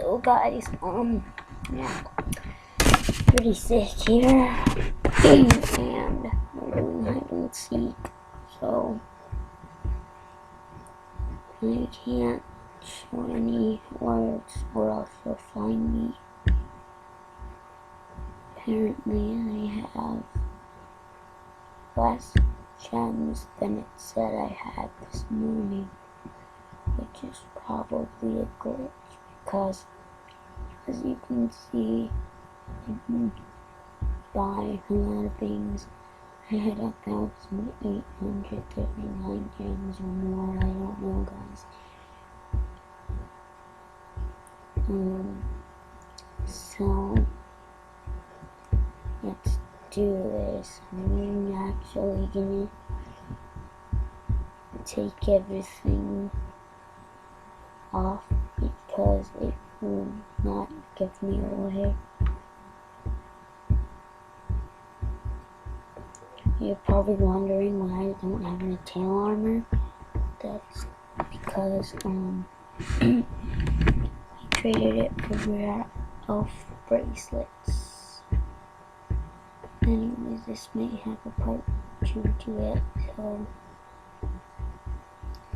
So guys, yeah, pretty sick here, and we're doing hide and seek, so I can't show any words or else you'll find me. Apparently I have less gems than it said I had this morning, which is probably a glitch, because as you can see, I can buy a lot of things. I had 1,839 gems or more, I don't know guys. So let's do this. I'm actually gonna take everything off because it will not give me away. You're probably wondering why I don't have any tail armor. That's because I traded it for rare elf bracelets. Anyways, this may have a part 2 to it, so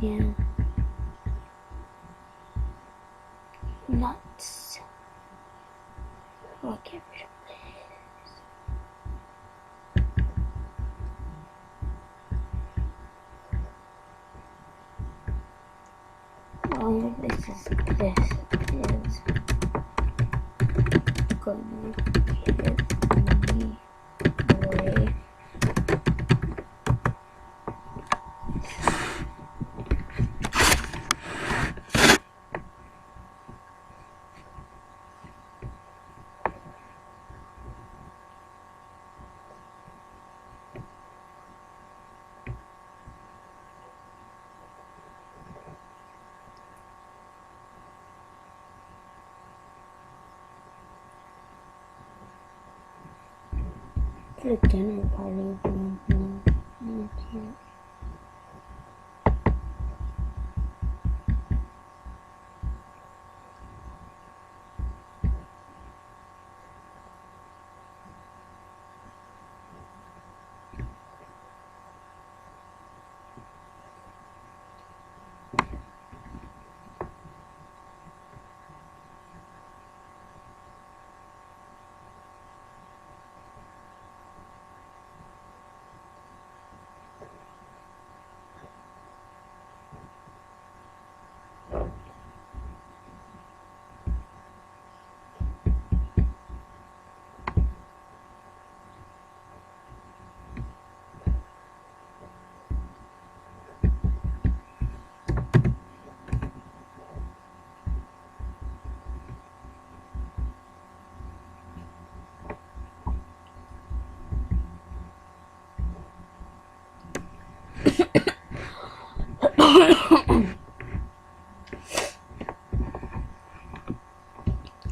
yeah. Nuts. I'll get rid of this. Oh, this is going to give me away. The dinner party room. No, I can't.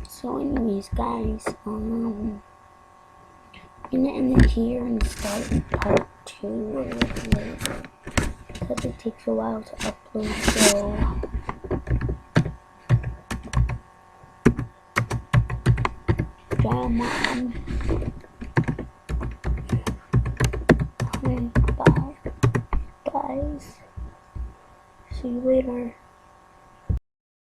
So anyways guys, I'm gonna end it here and start part 2 a little later, because it takes a while to upload, so come on. Bye guys, see you later.